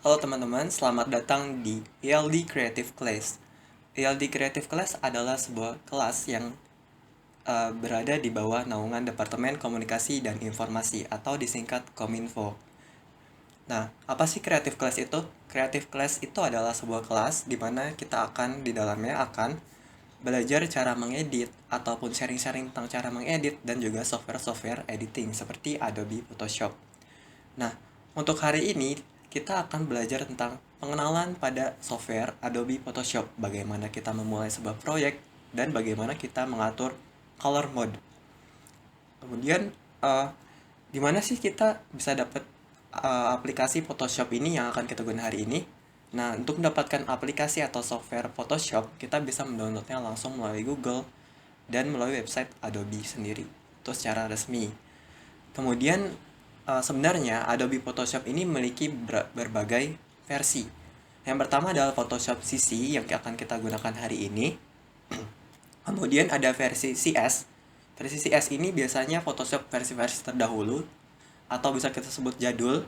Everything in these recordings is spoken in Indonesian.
Halo teman-teman, selamat datang di ELD Creative Class. ELD Creative Class adalah sebuah kelas yang berada di bawah naungan Departemen Komunikasi dan Informasi atau disingkat Kominfo. Nah, apa sih Creative Class itu? Creative Class itu adalah sebuah kelas di mana kita akan di dalamnya akan belajar cara mengedit ataupun sharing-sharing tentang cara mengedit dan juga software-software editing seperti Adobe Photoshop. Nah, untuk hari ini kita akan belajar tentang pengenalan pada software Adobe Photoshop, bagaimana kita memulai sebuah proyek, dan bagaimana kita mengatur color mode. Kemudian, uh, di mana sih kita bisa dapat aplikasi Photoshop ini yang akan kita gunakan hari ini? Nah, untuk mendapatkan aplikasi atau software Photoshop, kita bisa mendownloadnya langsung melalui Google dan melalui website Adobe sendiri. Itu secara resmi. Kemudian sebenarnya Adobe Photoshop ini memiliki berbagai versi. Yang pertama adalah Photoshop CC yang akan kita gunakan hari ini. Kemudian ada versi CS. Versi CS ini biasanya Photoshop versi-versi terdahulu atau bisa kita sebut jadul.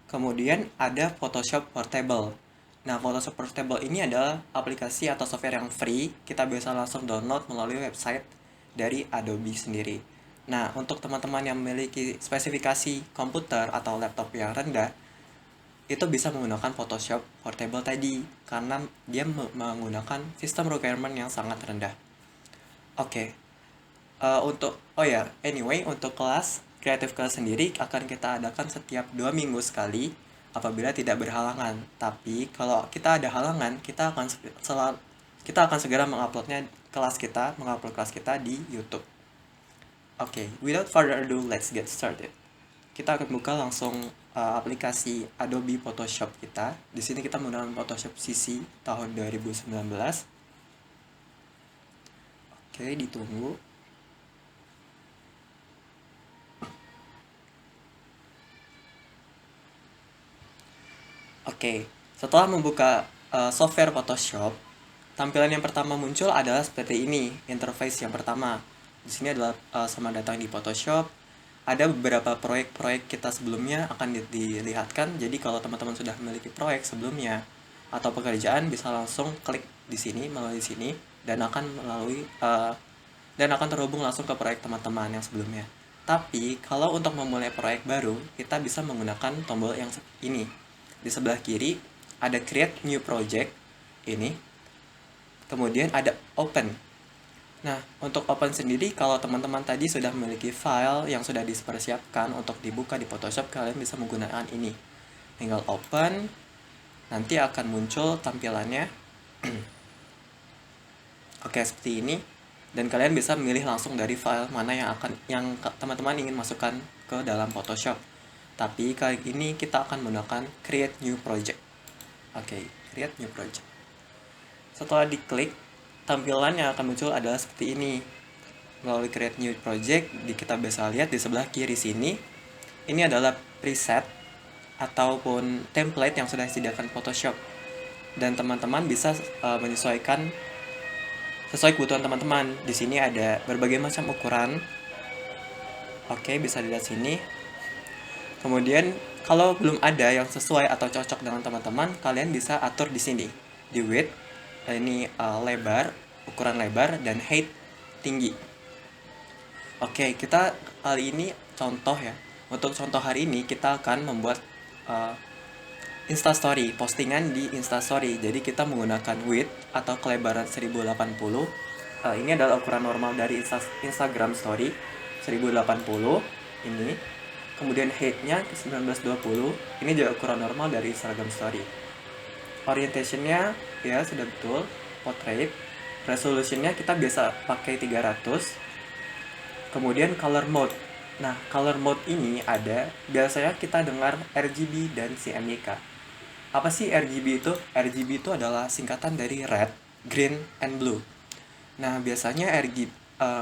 Kemudian ada Photoshop Portable. Nah, Photoshop Portable ini adalah aplikasi atau software yang free. Kita bisa langsung download melalui website dari Adobe sendiri. Nah, untuk teman-teman yang memiliki spesifikasi komputer atau laptop yang rendah, itu bisa menggunakan Photoshop Portable tadi, karena dia menggunakan sistem requirement yang sangat rendah. Oke, untuk kelas Creative Class sendiri akan kita adakan setiap 2 minggu sekali apabila tidak berhalangan. Tapi kalau kita ada halangan, kita akan segera mengupload kelas kita di YouTube. Oke, without further ado, let's get started. Kita akan buka langsung aplikasi Adobe Photoshop kita. Di sini kita menggunakan Photoshop CC tahun 2019. Oke, ditunggu. Oke, setelah membuka software Photoshop, tampilan yang pertama muncul adalah seperti ini, interface yang pertama. Di sini adalah selamat datang di Photoshop. Ada beberapa proyek-proyek kita sebelumnya akan dilihatkan. Jadi kalau teman-teman sudah memiliki proyek sebelumnya atau pekerjaan, bisa langsung klik di sini melalui sini dan akan terhubung langsung ke proyek teman-teman yang sebelumnya. Tapi kalau untuk memulai proyek baru, kita bisa menggunakan tombol yang ini. Di sebelah kiri ada Create New Project ini. Kemudian ada Open. Nah, untuk Open sendiri, kalau teman-teman tadi sudah memiliki file yang sudah dipersiapkan untuk dibuka di Photoshop, kalian bisa menggunakan ini. Tinggal Open, nanti akan muncul tampilannya. Oke, seperti ini. Dan kalian bisa memilih langsung dari file mana yang teman-teman ingin masukkan ke dalam Photoshop. Tapi kali ini kita akan menggunakan Create New Project. Oke, Create New Project. Setelah diklik, tampilan yang akan muncul adalah seperti ini. Melalui Create New Project, kita bisa lihat di sebelah kiri sini. Ini adalah preset ataupun template yang sudah disediakan Photoshop. Dan teman-teman bisa menyesuaikan sesuai kebutuhan teman-teman. Di sini ada berbagai macam ukuran. Oke, bisa dilihat sini. Kemudian kalau belum ada yang sesuai atau cocok dengan teman-teman, kalian bisa atur di sini. Di width, ini lebar, ukuran lebar, dan height tinggi. Oke, kita kali ini contoh ya. Untuk contoh hari ini kita akan membuat Instastory, postingan di Instastory. Jadi kita menggunakan width atau kelebaran 1080. Ini adalah ukuran normal dari Instagram Story 1080 ini. Kemudian height-nya 1920. Ini juga ukuran normal dari Instagram Story. Orientation-nya ya sudah betul, portrait. Resolution-nya kita biasa pakai 300. Kemudian color mode. Nah, color mode ini ada, biasanya kita dengar RGB dan CMYK. Apa sih RGB itu? RGB itu adalah singkatan dari red, green, and blue. Nah, biasanya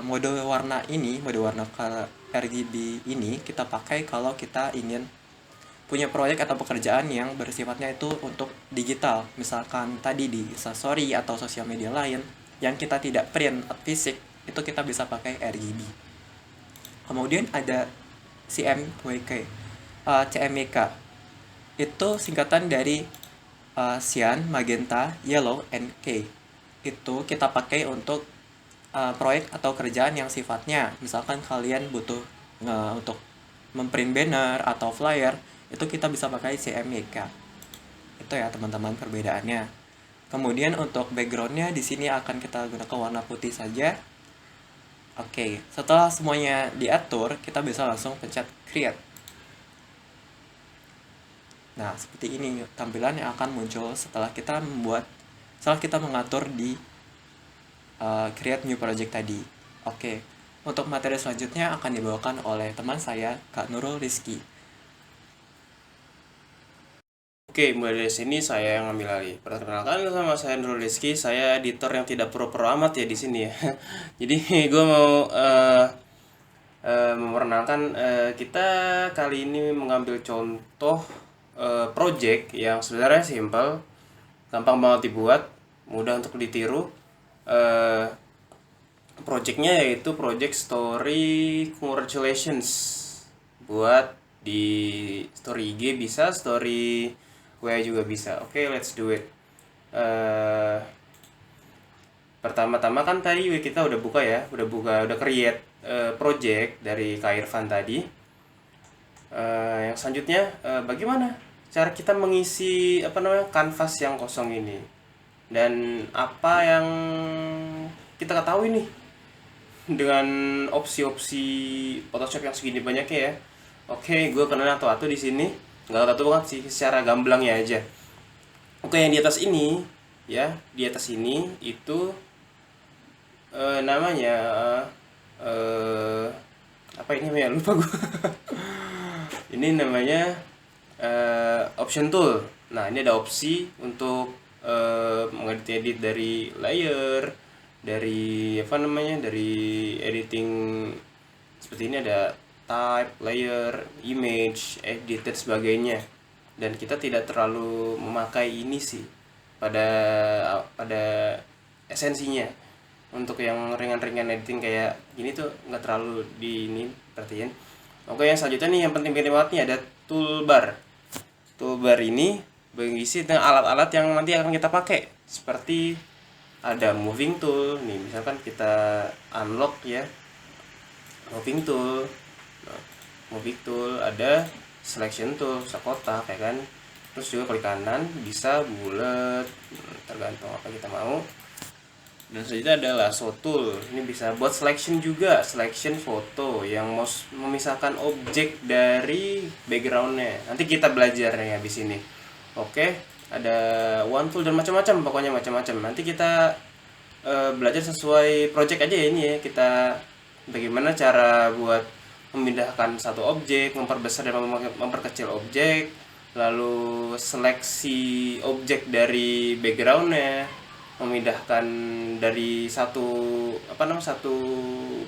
mode warna RGB ini kita pakai kalau kita ingin punya proyek atau pekerjaan yang bersifatnya itu untuk digital. Misalkan tadi di Instastory atau sosial media lain yang kita tidak print fisik, itu kita bisa pakai RGB. Kemudian ada CMYK. Itu singkatan dari cyan, magenta, yellow, and K. Itu kita pakai untuk proyek atau kerjaan yang sifatnya misalkan kalian butuh untuk memprint banner atau flyer, itu kita bisa pakai CMYK. Itu ya teman-teman perbedaannya. Kemudian untuk backgroundnya di sini akan kita gunakan warna putih saja. Oke, setelah semuanya diatur, kita bisa langsung pencet create. Nah, seperti ini tampilan yang akan muncul setelah kita mengatur di create new project tadi. Oke, untuk materi selanjutnya akan dibawakan oleh teman saya, Kak Nurul Rizky. Oke, mulai dari sini saya yang ngambil alih. Perkenalkan, sama saya Nurul Rizky, saya editor yang tidak pro-pro amat ya di sini ya. Jadi gue mau memperkenalkan, kita kali ini mengambil contoh project yang sebenarnya simple, gampang banget dibuat, mudah untuk ditiru. Projectnya yaitu project story congratulations, buat di story IG bisa, story WA juga bisa. Oke, let's do it. Pertama-tama kan tadi kita udah buka ya, udah create project dari Kak Irfan tadi. Yang selanjutnya, bagaimana cara kita mengisi kanvas yang kosong ini, dan apa yang kita ketahui nih dengan opsi-opsi Photoshop yang segini banyaknya ya. Oke, gue kenal atu-atu di sini, nggak atu banget sih, secara gamblangnya aja. Oke, yang di atas ini ya, di atas ini itu namanya apa ini namanya, lupa gue. Ini namanya option tool. Nah, ini ada opsi untuk mengedit dari layer, dari dari editing seperti ini, ada type, layer, image, edit dan sebagainya. Dan kita tidak terlalu memakai ini sih pada esensinya. Untuk yang ringan-ringan editing kayak gini tuh nggak terlalu di ini perhatiin. Oke, yang selanjutnya nih yang penting-penting banget nih, ada toolbar. Toolbar ini berisi dengan alat-alat yang nanti akan kita pakai, seperti ada moving tool nih, misalkan kita unlock ya, moving tool. Nah, moving tool, ada selection tool, bisa kotak ya kan, terus juga klik kanan bisa bulat, tergantung apa kita mau. Dan selanjutnya ada lasso tool, ini bisa buat selection juga, selection foto yang mau memisahkan objek dari backgroundnya, nanti kita belajar nih habis ini. Oke, ada one tool dan macam-macam, pokoknya macam-macam. Nanti kita belajar sesuai project aja ya ini ya, kita bagaimana cara buat memindahkan satu objek, memperbesar dan memperkecil objek, lalu seleksi objek dari backgroundnya, memindahkan dari satu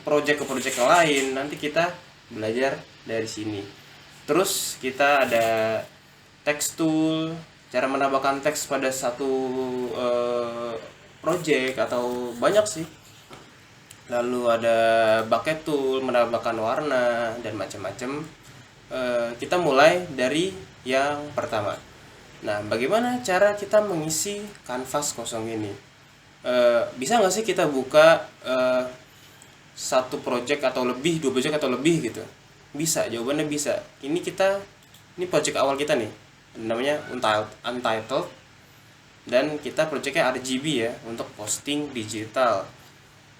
project ke project yang lain. Nanti kita belajar dari sini. Terus kita ada text tool, cara menambahkan teks pada satu project atau banyak sih. Lalu ada bucket tool, menambahkan warna dan macam-macam. Kita mulai dari yang pertama. Nah, bagaimana cara kita mengisi kanvas kosong ini? Bisa nggak sih kita buka satu project atau lebih, dua project atau lebih gitu? Bisa, jawabannya bisa. Ini project awal kita nih, namanya Untitled, dan kita projectnya RGB ya, untuk posting digital.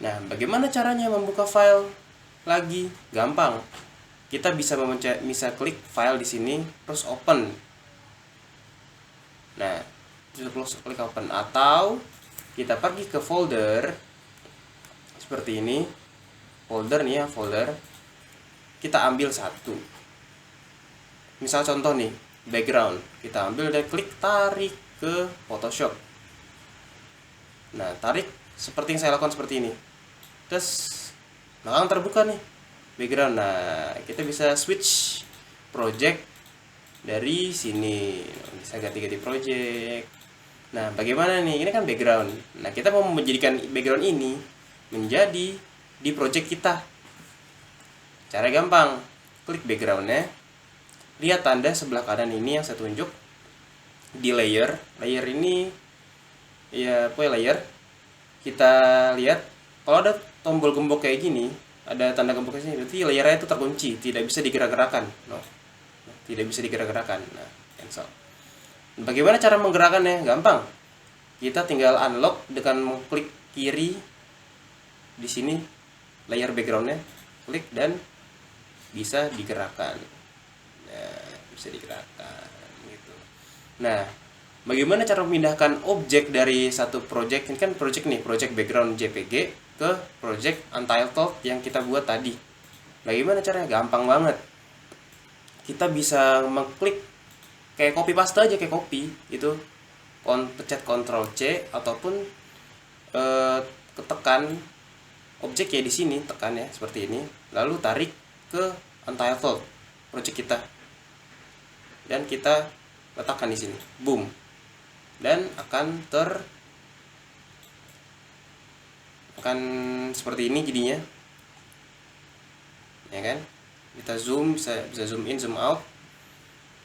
Nah, bagaimana caranya membuka file lagi? Gampang. Kita bisa klik file di sini, terus open. Nah, terus klik open, atau kita pergi ke folder seperti ini. Folder nih ya, folder. Kita ambil satu. Misal contoh nih, background. Kita ambil dan klik tarik ke Photoshop. Nah, tarik seperti yang saya lakukan seperti ini. Terus langsung terbuka nih background. Nah, kita bisa switch project dari sini, bisa ganti-ganti project. Nah, bagaimana nih? Ini kan background. Nah, kita mau menjadikan background ini menjadi di project kita. Cara gampang, klik backgroundnya, lihat tanda sebelah kanan ini yang saya tunjuk, di layer ini ya layer, kita lihat kalau ada tombol gembok kayak gini, ada tanda gembok sini, berarti layernya itu terkunci, tidak bisa digerak-gerakan. Tidak bisa digerak-gerakan. Nah, cancel. Bagaimana cara menggerakkannya? Gampang. Kita tinggal unlock dengan klik kiri di sini layer backgroundnya, klik dan bisa digerakkan. Nah, bisa digerakkan gitu. Nah, bagaimana cara memindahkan objek dari satu project, ini kan project nih, project background JPG ke project untitled yang kita buat tadi. Bagaimana caranya? Gampang banget. Kita bisa mengklik kayak copy paste aja, kayak copy itu, pencet Ctrl C ataupun ketekan objek ya di sini, tekan ya seperti ini, lalu tarik ke untitled project kita dan kita letakkan di sini, boom, dan akan seperti ini jadinya, ya kan? Kita zoom, bisa zoom in, zoom out.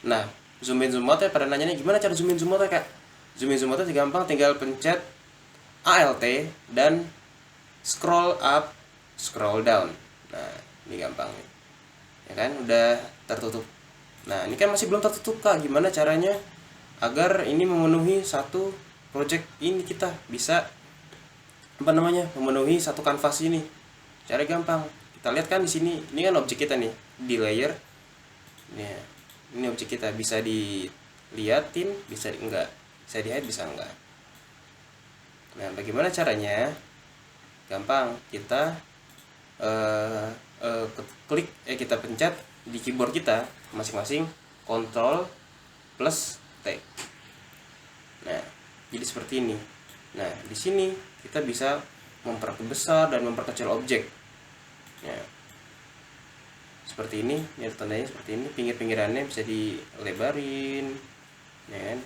Nah, zoom in, zoom out ya, pada nanya nih gimana cara zoom in, zoom out ya kak? Zoom in, zoom out itu gampang, tinggal pencet Alt dan scroll up, scroll down. Nah, ini gampang ya kan, udah tertutup. Nah, ini kan masih belum tertutup kak, gimana caranya agar ini memenuhi satu project ini, kita bisa memenuhi satu kanvas ini. Cara gampang, kita lihat kan di sini, ini kan objek kita nih di layer. Nih, ini objek kita, bisa dilihatin, bisa enggak, bisa di hide, bisa enggak. Nah, bagaimana caranya? Gampang, kita klik, kita pencet di keyboard kita masing-masing Ctrl plus T. Nah, jadi seperti ini. Nah, di sini kita bisa memperbesar dan memperkecil objek. Ya. Seperti ini, ya tandanya seperti ini, pinggir-pinggirannya bisa dilebarin, ya kan?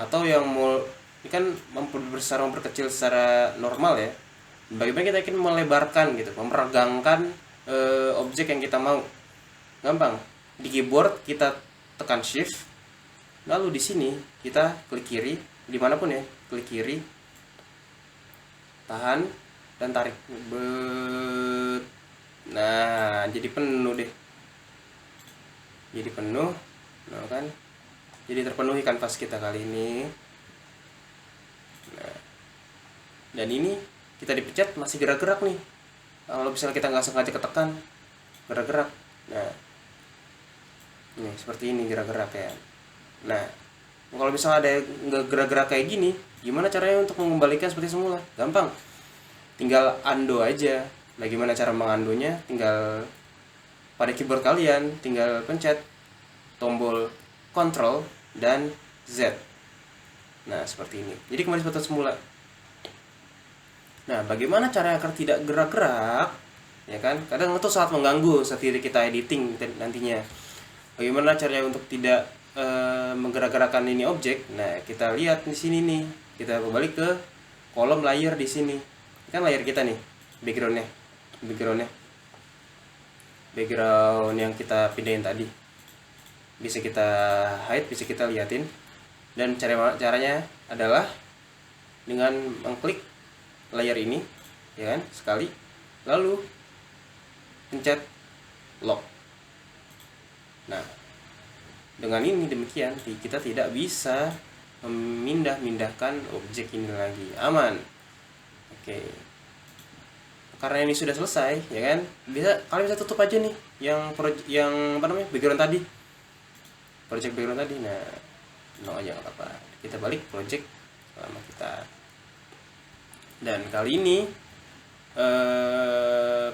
Atau yang mau, ini kan memperbesar, memperkecil secara normal ya. Bagaimana kita ingin melebarkan gitu, memperagangkan objek yang kita mau. Gampang. Di keyboard kita tekan shift, lalu di sini kita klik kiri, dimanapun ya, klik kiri, tahan dan tarik. Nah, jadi penuh deh. Jadi penuh, nah kan? Jadi terpenuhi kanvas kita kali ini. Nah, dan ini kita dipencet masih gerak-gerak nih. Kalau misalnya kita nggak sengaja ketekan, gerak-gerak. Nah, ini seperti ini gerak-gerak ya. Nah, kalau misalnya ada nggak gerak-gerak kayak gini, gimana caranya untuk mengembalikan seperti semula? Gampang, tinggal undo aja. Nah, gimana cara mengundunya? Tinggal pada keyboard kalian, tinggal pencet tombol Ctrl dan Z. Nah, seperti ini. Jadi kembali seperti semula. Nah, bagaimana cara agar tidak gerak-gerak? Ya kan? Kadang itu sangat mengganggu saat kita editing nantinya. Bagaimana caranya untuk tidak menggerak-gerakkan ini objek? Nah, kita lihat di sini nih. Kita kembali ke kolom layer di sini. Ini kan layer kita nih, background yang kita pindahin tadi. Bisa kita hide, bisa kita liatin. Dan caranya adalah dengan mengklik layer ini, ya kan, sekali, lalu pencet lock. Nah, dengan ini demikian kita tidak bisa memindahkan objek ini lagi, aman. Oke, karena ini sudah selesai, ya kan, kalian bisa tutup aja nih yang background tadi, project background tadi. Nah, no aja nggak apa-apa, kita balik project lama kita. Dan kali ini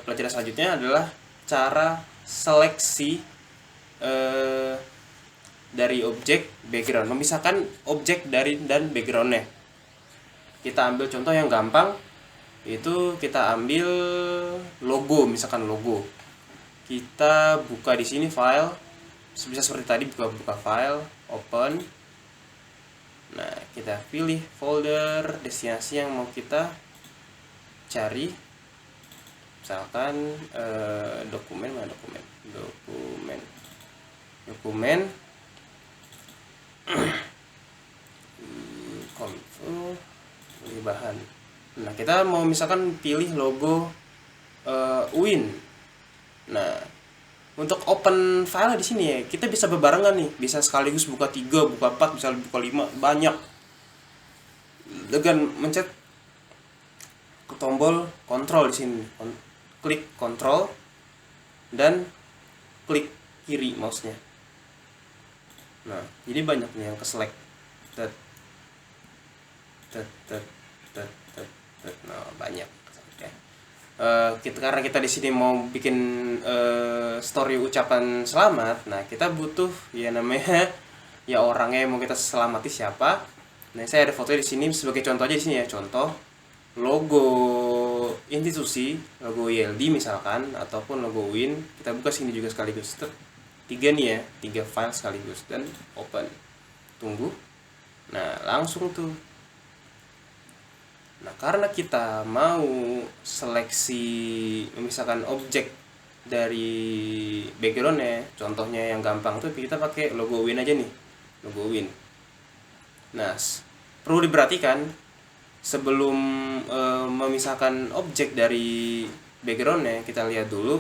pelajaran selanjutnya adalah cara seleksi dari objek background, memisahkan objek dan backgroundnya. Kita ambil contoh yang gampang, itu kita ambil logo, misalkan logo. Kita buka di sini file, bisa seperti tadi, buka file, open. Nah, kita pilih folder destinasi yang mau kita cari, misalkan dokumen. kominfo, pilih bahan. Nah, kita mau misalkan pilih logo UIN. Nah, untuk open file di sini ya, kita bisa bebarengan nih, bisa sekaligus buka 3, buka 4, bisa buka 5, banyak. Dengan mencet ke tombol kontrol di sini, klik kontrol dan klik kiri mouse-nya. Nah, jadi banyak nih yang ke select. Nah, banyak. Karena kita di sini mau bikin story ucapan selamat, nah kita butuh ya namanya ya orangnya yang mau kita selamati siapa. Nah, saya ada fotonya di sini sebagai contoh aja di sini ya, contoh logo institusi, logo ILD misalkan, ataupun logo UIN. Kita buka sini juga sekaligus. 3 nih ya, 3 file sekaligus dan open. Tunggu. Nah, langsung tuh. Nah, karena kita mau seleksi misalkan objek dari backgroundnya, contohnya yang gampang tuh kita pakai logo Win aja nih, logo Win. Nah, perlu diperhatikan sebelum memisahkan objek dari backgroundnya, kita lihat dulu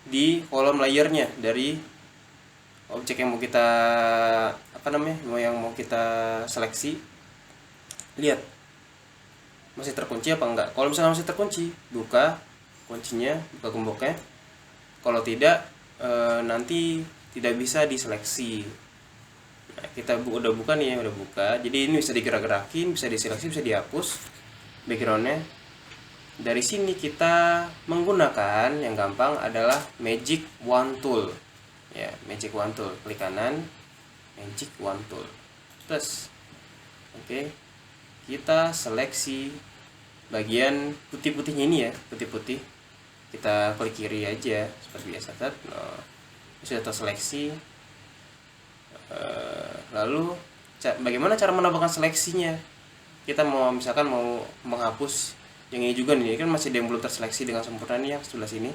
di kolom layernya dari objek yang mau kita yang mau kita seleksi. Lihat masih terkunci apa enggak. Kalau misalnya masih terkunci, buka kuncinya, buka gemboknya. Kalau tidak, nanti tidak bisa diseleksi. Nah, kita udah buka nih ya, udah buka. Jadi ini bisa digerak-gerakin, bisa diseleksi, bisa dihapus backgroundnya. Dari sini kita menggunakan yang gampang adalah Magic Wand Tool. Ya, Magic Wand Tool. Klik kanan, Magic Wand Tool. Terus, oke. Kita seleksi bagian putih-putihnya ini ya, putih-putih. Kita klik kiri aja seperti biasa. Nah, sudah terseleksi. Lalu bagaimana cara menambahkan seleksinya? Kita misalkan mau menghapus yang ini juga nih, kan masih ada yang belum terseleksi dengan sempurna nih yang sebelah sini.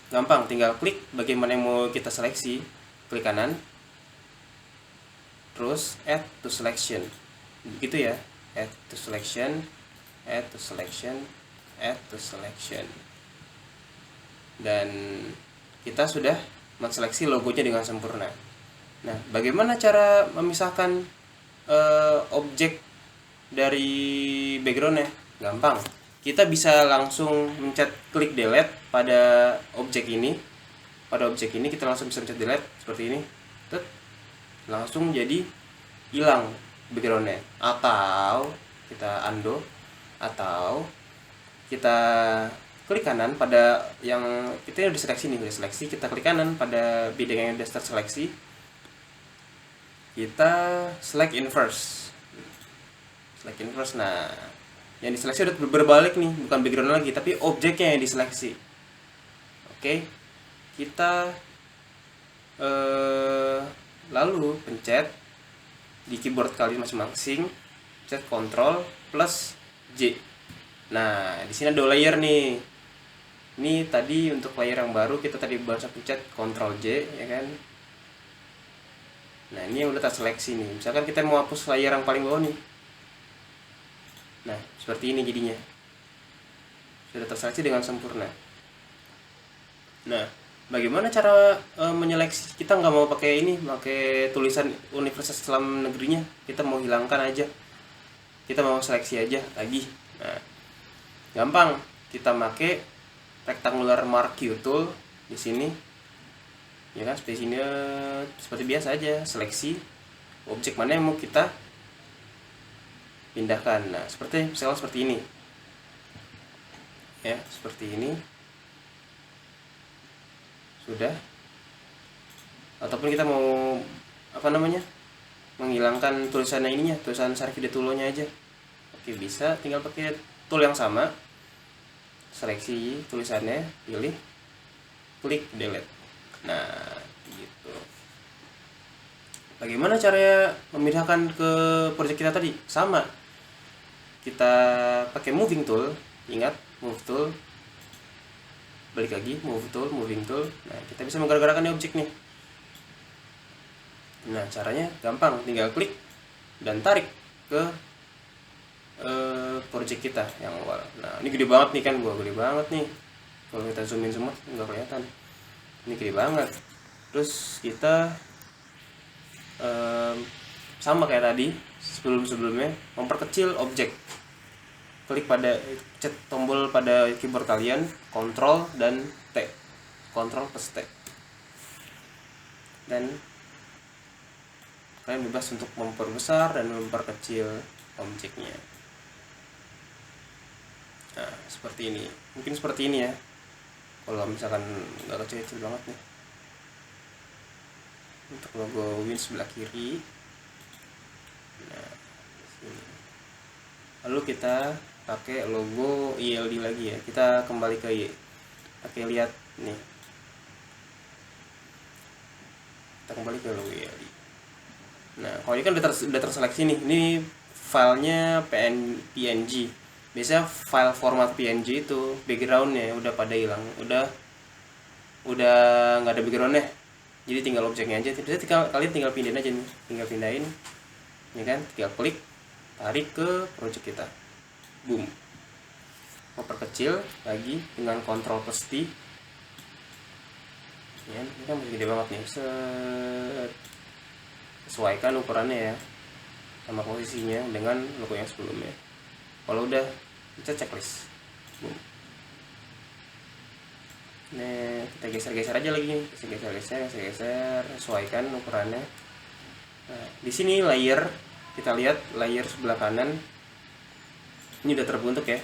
Gampang, tinggal klik bagaimana yang mau kita seleksi, klik kanan, terus add to selection. Begitu ya, add to selection, add to selection, add to selection. Dan kita sudah menseleksi logonya dengan sempurna. Nah, bagaimana cara memisahkan objek dari backgroundnya? Gampang. Kita bisa langsung mencet klik delete pada objek ini. Pada objek ini kita langsung bisa mencet delete seperti ini. Langsung jadi hilang backgroundnya. Atau kita undo, atau kita klik kanan pada yang kita udah seleksi nih, udah seleksi, kita klik kanan pada bidang yang udah terseleksi, kita select inverse. Nah, yang diseleksi udah berbalik nih, bukan background lagi tapi objeknya yang diseleksi. Oke, kita lalu pencet di keyboard kalian masing-masing, pencet Ctrl plus J. Nah, di sini ada layer nih. Ini tadi untuk layer yang baru kita tadi baru pencet Ctrl J, ya kan? Nah, ini yang udah terseleksi nih. Misalkan kita mau hapus layer yang paling bawah nih. Nah, seperti ini jadinya. Sudah terseleksi dengan sempurna. Nah, bagaimana cara menyeleksi? Kita nggak mau pakai ini, pakai tulisan Universitas Islam Negerinya. Kita mau hilangkan aja. Kita mau seleksi aja lagi. Nah, gampang. Kita pakai rectangular marquee tool di sini. Ya kan, spesinya seperti biasa aja, seleksi objek mana yang mau kita pindahkan. Nah, misalnya seperti ini. Ya, seperti ini. Sudah. Ataupun kita mau menghilangkan tulisannya ininya, tulisan Syarif Hidayatullah-nya aja. Oke, bisa, tinggal pakai tool yang sama. Seleksi tulisannya, pilih, klik delete. Nah, gitu. Bagaimana caranya memindahkan ke project kita tadi? Sama. Kita pakai moving tool, ingat move tool. Balik lagi, move tool, moving tool. Nah, kita bisa menggerak-gerakkan objek nih. Nah, caranya gampang, tinggal klik dan tarik ke project kita yang awal. Nah ini gede banget nih kan, gede banget nih. Kalau kita zoomin semua nggak kelihatan. Ini gede banget. Terus kita sama kayak tadi sebelumnya, memperkecil objek. Klik pada tombol pada keyboard kalian, Ctrl dan T, Ctrl plus T, dan kalian bebas untuk memperbesar dan memperkecil objeknya. Nah seperti ini, mungkin seperti ini ya kalau misalkan nggak kecil-kecil banget nih. Untuk logo Win sebelah kiri. Nah sini. Lalu kita pakai logo ILD lagi ya, kita kembali ke Y, pakai lihat nih, kita kembali ke logo ILD. Nah kalau ini kan udah terseleksi nih, ini filenya PNG. Biasanya file format PNG itu backgroundnya udah pada hilang, udah nggak ada backgroundnya, jadi tinggal objeknya aja. Kalian tinggal pindahin aja nih, ini kan, tinggal klik, tarik ke project kita, boom, memperkecil lagi dengan Ctrl plus T ya, ini kan masih gede banget nih. Sesuaikan ukurannya ya sama posisinya dengan logo yang sebelumnya. Kalau udah, kita checklist, boom. Nah kita geser aja lagi nih, geser, sesuaikan ukurannya. Nah di sini layer, kita lihat layer sebelah kanan ini udah terbentuk ya,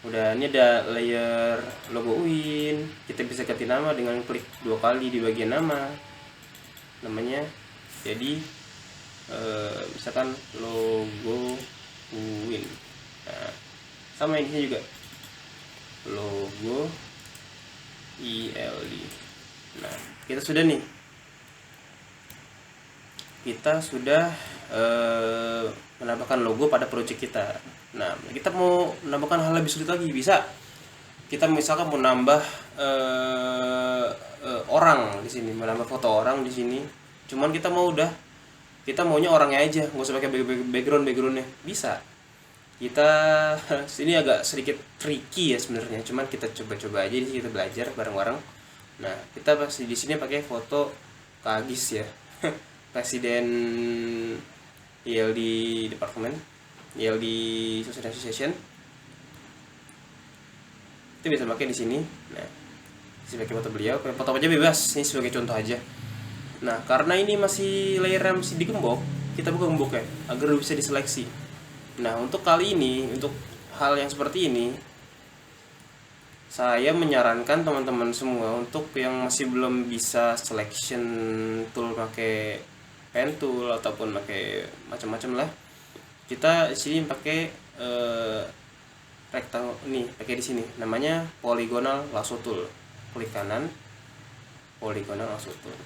ini ada layer logo Win. Kita bisa ganti nama dengan klik 2 kali di bagian namanya. Jadi misalkan logo Win. Nah sama ini juga logo ILD. Nah kita sudah menambahkan logo pada project kita. Nah kita mau menambahkan hal lebih sulit lagi, bisa. Kita misalkan mau nambah orang di sini, menambah foto orang di sini. Cuman kita maunya orangnya aja, nggak usah pakai backgroundnya, bisa. Kita sini agak sedikit tricky ya sebenarnya, cuman kita coba-coba aja, kita belajar bareng-bareng. Nah kita pasti di sini pakai foto Kak Agis ya, Presiden ILD Departemen, ILD Social Association. Itu bisa pakai di sini. Nah bisa pakai foto beliau, pakai foto aja bebas. Ini sebagai contoh aja. Nah karena ini masih layer yang masih digembok, kita buka gemboknya agar bisa diseleksi. Nah untuk kali ini, untuk hal yang seperti ini, saya menyarankan teman-teman semua untuk yang masih belum bisa selection tool pakai pen tool ataupun pakai macam-macam lah, kita di sini pakai rectangle nih, pakai di sini namanya polygonal lasso tool. Klik kanan, polygonal lasso tool.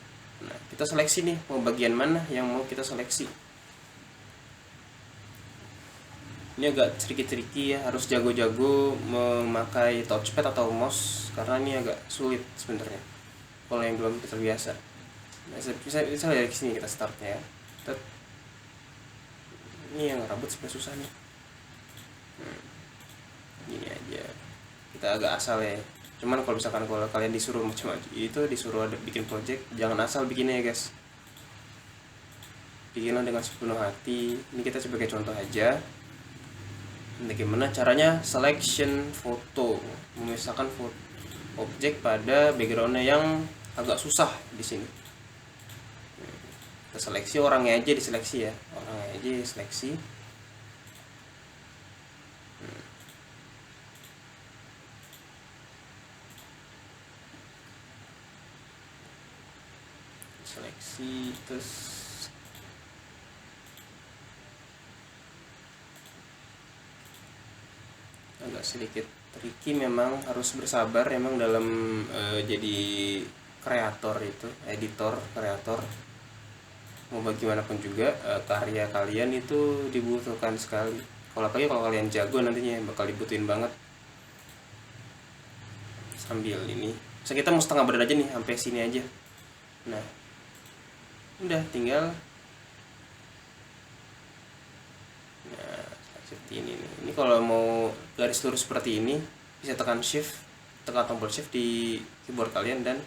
Nah kita seleksi nih mau bagian mana yang mau kita seleksi. Ini agak sedikit tricky ya, harus jago-jago memakai touchpad atau mouse karena ini agak sulit sebenarnya kalau yang belum terbiasa. Nah, bisa dari sini kita startnya ya. Ini yang rambut sebenarnya susah nih. Gini aja, kita agak asal ya. Cuman kalau misalkan kalau kalian disuruh macam-macam itu, disuruh ada bikin project, jangan asal bikinnya ya guys, bikinlah dengan sepenuh hati. Ini kita sebagai contoh aja bagaimana caranya selection foto, memisahkan foto objek pada backgroundnya yang agak susah di sini. Kita seleksi orangnya aja, diseleksi ya, orangnya aja diseleksi. Seleksi terus agak sedikit tricky, memang harus bersabar emang dalam jadi kreator itu, editor kreator. Mau bagaimanapun juga karya kalian itu dibutuhkan sekali. Kalau kalian jago nantinya bakal dibutuhin banget. Sambil ini, so kita mau setengah badan aja nih, sampai sini aja. Nah udah tinggal kalau mau garis lurus seperti ini bisa tekan tombol shift di keyboard kalian, dan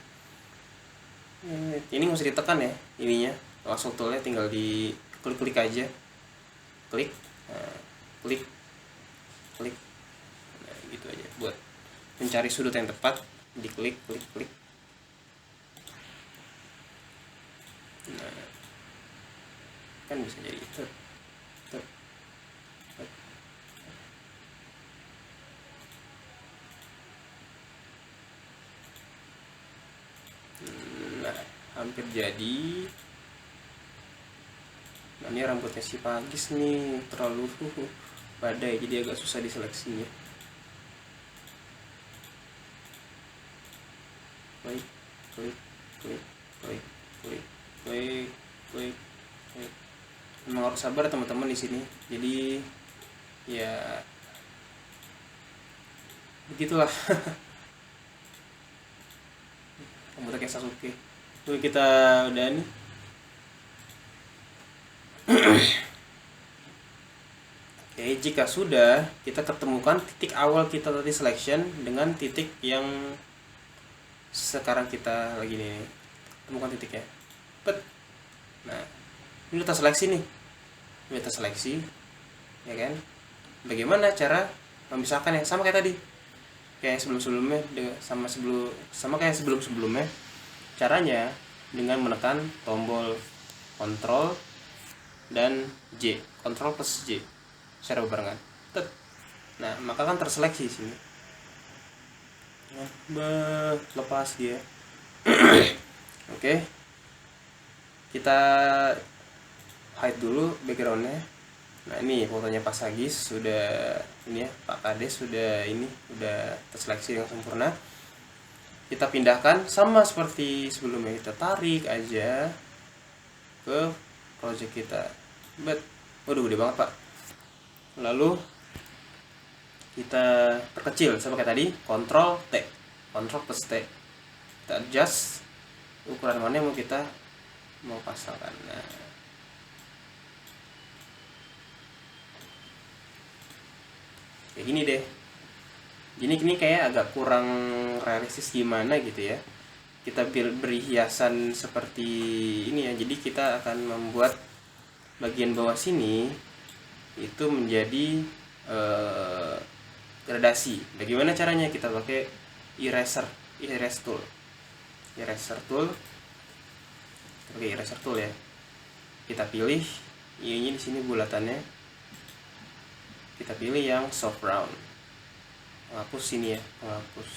ini nggak usah ditekan ya, ininya langsung toolnya tinggal di klik aja, klik, klik, nah, gitu aja. Buat mencari sudut yang tepat, diklik, klik. Nah, kan bisa jadi itu. Nah, hampir jadi. Nah, ini rambutnya si Pagis nih terlalu badai, jadi agak susah diseleksinya. Klik. Memang harus sabar teman-teman di sini. Jadi ya begitulah. Rambutnya kayak Sasuke. Tuh kita udah nih. Oke, jika sudah, kita ketemukan titik awal kita tadi selection dengan titik yang sekarang kita lagi nih. Temukan titiknya. Nah, ini udah terseleksi nih. Udah terseleksi, ya kan? Bagaimana cara memisahkannya? Sama kayak tadi. Kayak sebelum-sebelumnya, sama kayak sebelum-sebelumnya. Caranya dengan menekan tombol Ctrl dan J, Ctrl plus J secara berbarengan. Nah, maka kan terseleksi di sini. Lepas dia. Oke. Kita hide dulu backgroundnya. Nah, ini fotonya Pak Sagis sudah ini ya, Pak Kades sudah udah terseleksi dengan sempurna. Kita pindahkan sama seperti sebelumnya, kita tarik aja ke project kita. Waduh, gede banget Pak. Lalu kita perkecil sama kayak tadi, Ctrl plus T. Kita adjust ukuran mana yang mau pasangkan. Nah, kayak gini deh. Ini kayak agak kurang realistis gimana gitu ya. Kita beri hiasan seperti ini ya. Jadi kita akan membuat bagian bawah sini itu menjadi gradasi. Bagaimana caranya? Kita pakai erase tool. Pakai eraser tool ya. Kita pilih ini di sini bulatannya. Kita pilih yang soft round. Menghapus sini ya, menghapus.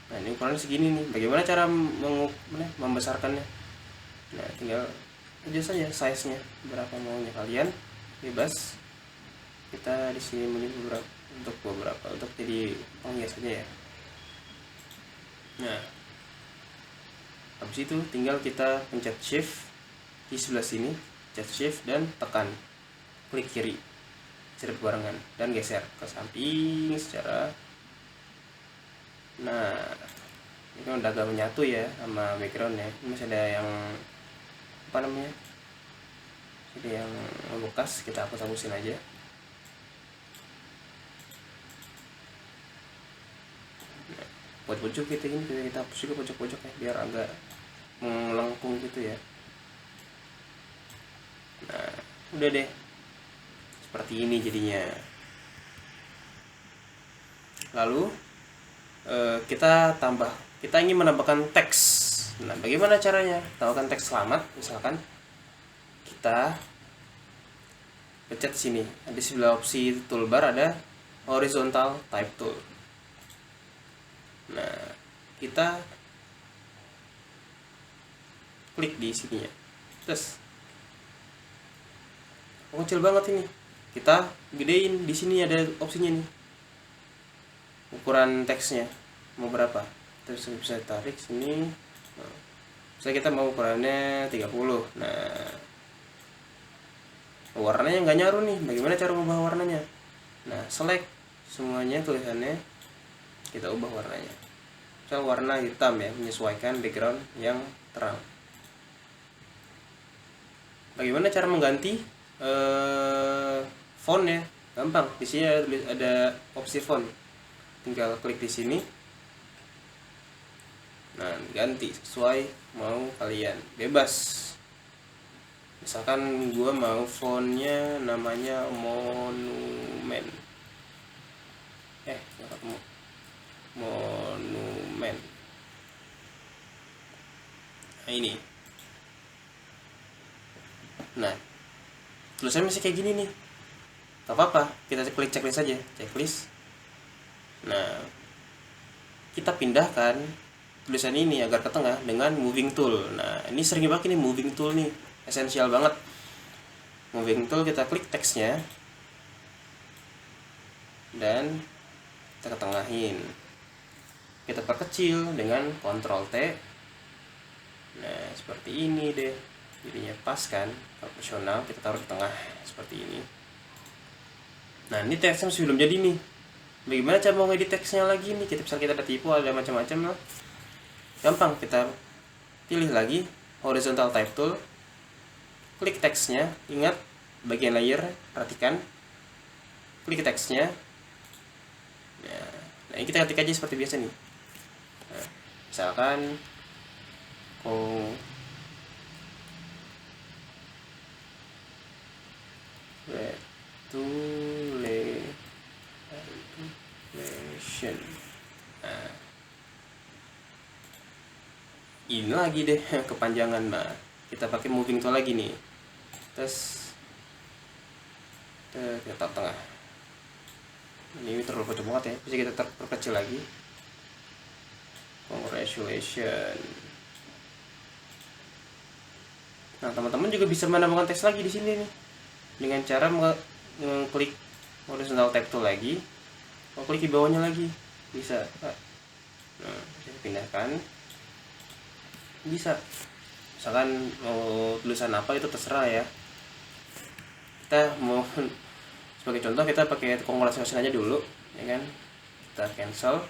Nah, ini ukurannya segini nih. Bagaimana cara membesarkannya? Nah, tinggal aja saja size-nya berapa maunya kalian, bebas. Kita di sini milih beberapa untuk jadi penghias saja ya. Nah, habis itu tinggal kita pencet shift di sebelah sini, pencet shift dan tekan klik kiri secara barengan dan geser ke samping secara. Nah, ini kan udah agak menyatu ya sama backgroundnya. Ini masih ada yang apa namanya, ada yang bekas, kita hapus-hapusin aja. Nah, pojok kita hapus juga pojok-pojoknya biar agak melengkung gitu ya. Nah, udah deh seperti ini jadinya. Lalu kita ingin menambahkan teks. Nah, bagaimana caranya? Tambahkan teks selamat. Misalkan kita pencet sini, di sebelah opsi toolbar ada horizontal type tool. Nah, kita klik di sini ya. Terus kecil banget ini. Kita gedein, di sini ada opsinya nih. Ukuran teksnya mau berapa? Terus bisa tarik sini. Nah, misalnya kita mau ukurannya 30. Nah, warnanya nggak nyaru nih. Bagaimana cara mengubah warnanya? Nah, select semuanya tulisannya, kita ubah warnanya. Misalnya warna hitam ya, menyesuaikan background yang terang. Bagaimana cara mengganti fontnya? Gampang, di sini ada opsi font, tinggal klik di sini. Nah, ganti sesuai mau kalian, bebas. Misalkan gua mau fontnya namanya monumen, nggak ketemu, monumen. Nah, ini. Nah, tulisannya masih kayak gini nih, gak apa-apa, kita klik checklist aja, checklist. Nah, kita pindahkan tulisan ini agar ke tengah dengan moving tool. Nah, ini sering banget nih moving tool nih, esensial banget. Moving tool, kita klik teksnya dan kita ketengahin, kita perkecil dengan Ctrl T. Nah, seperti ini deh, jadinya pas kan, proporsional. Kita taruh di tengah seperti ini. Nah, ini teksnya masih belum jadi nih. Bagaimana cara mau ngedit teksnya lagi nih? Kita ada tipu, ada macam-macam lah. Gampang, kita pilih lagi horizontal type tool, klik teksnya, ingat bagian layer, perhatikan, klik teksnya. Nah, ini kita ketik aja seperti biasa nih. Nah, misalkan congratulation. Nah, ini lagi deh kepanjangan. Nah, kita pakai moving tool lagi nih, terus kita taruh tengah. Ini terlalu kocok banget ya, bisa kita perkecil lagi. Congratulations. Nah, teman-teman juga bisa menambahkan teks lagi di sini nih dengan cara mengklik horizontal tab tool lagi, klik di bawahnya lagi, bisa. Nah, bisa pindahkan, bisa. Misalkan mau tulisan apa itu terserah ya. Kita mau sebagai contoh, kita pakai congratulations aja dulu, ya kan? Kita cancel.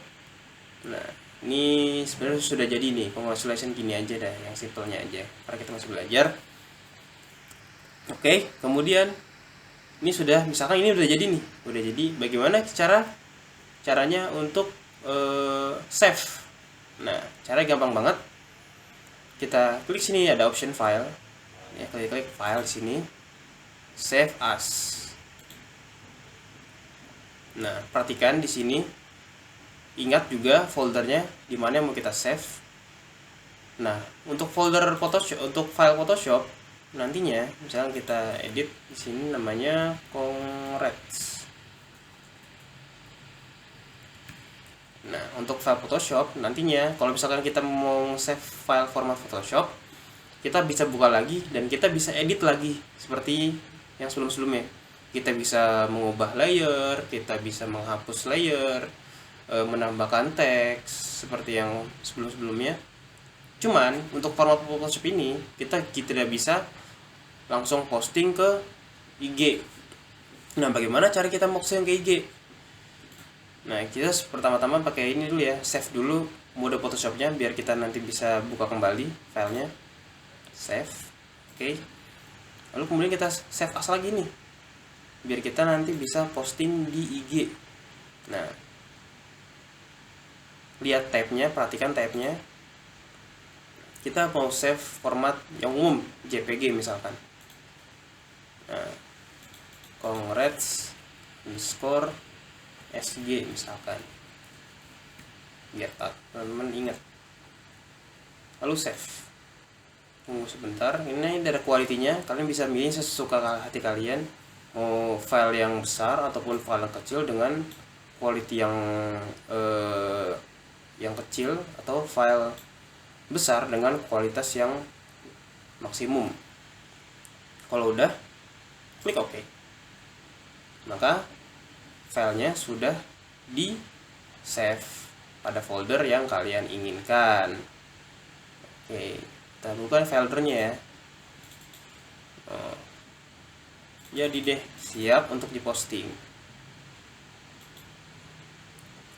Nah, ini sebenarnya sudah jadi nih, congratulations gini aja dah, yang simpelnya aja, karena kita masih belajar. Oke, kemudian ini sudah, misalkan ini udah jadi nih, udah jadi. Bagaimana caranya untuk save? Nah, caranya gampang banget. Kita klik sini, ada option file, ya, klik file di sini, save as. Nah, perhatikan di sini, ingat juga foldernya di mana mau kita save. Nah, untuk folder Photoshop, untuk file Photoshop nantinya, misalnya kita edit di sini namanya congrats. Nah, untuk file Photoshop nantinya, kalau misalkan kita mau save file format Photoshop, kita bisa buka lagi dan kita bisa edit lagi seperti yang sebelum-sebelumnya. Kita bisa mengubah layer, kita bisa menghapus layer, menambahkan teks seperti yang sebelum-sebelumnya. Cuman untuk format Photoshop ini kita tidak bisa langsung posting ke IG. Nah, bagaimana cara kita mau posting ke IG? Nah, kita pertama-tama pakai ini dulu ya, save dulu mode Photoshopnya biar kita nanti bisa buka kembali filenya. Save, oke. Lalu kemudian kita save as lagi nih, biar kita nanti bisa posting di IG. Nah, lihat tabnya, perhatikan tabnya. Kita mau save format yang umum, JPG misalkan. Nah, congrats underscore SG misalkan, biar teman-teman ingat. Lalu save, tunggu sebentar. Ini ada quality-nya, kalian bisa milih sesuka hati kalian, mau file yang besar ataupun file yang kecil dengan quality yang kecil, atau file besar dengan kualitas yang maksimum. Kalau udah, klik OK, maka filenya sudah di save pada folder yang kalian inginkan. Oke, kita buka foldernya ya. Jadi deh, siap untuk diposting.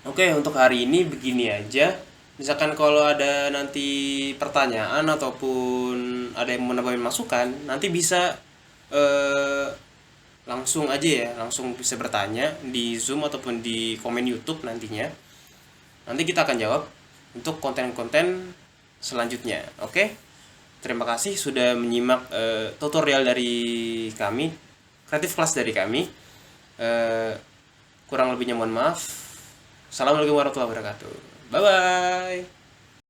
Oke, untuk hari ini begini aja. Misalkan kalau ada nanti pertanyaan ataupun ada yang mau nambahin masukan, nanti bisa langsung aja ya, langsung bisa bertanya di Zoom ataupun di komen YouTube nantinya. Nanti kita akan jawab untuk konten-konten selanjutnya. Oke? Terima kasih sudah menyimak tutorial dari kami, kreatif kelas dari kami. Kurang lebihnya mohon maaf. Assalamualaikum warahmatullahi wabarakatuh. Bye bye.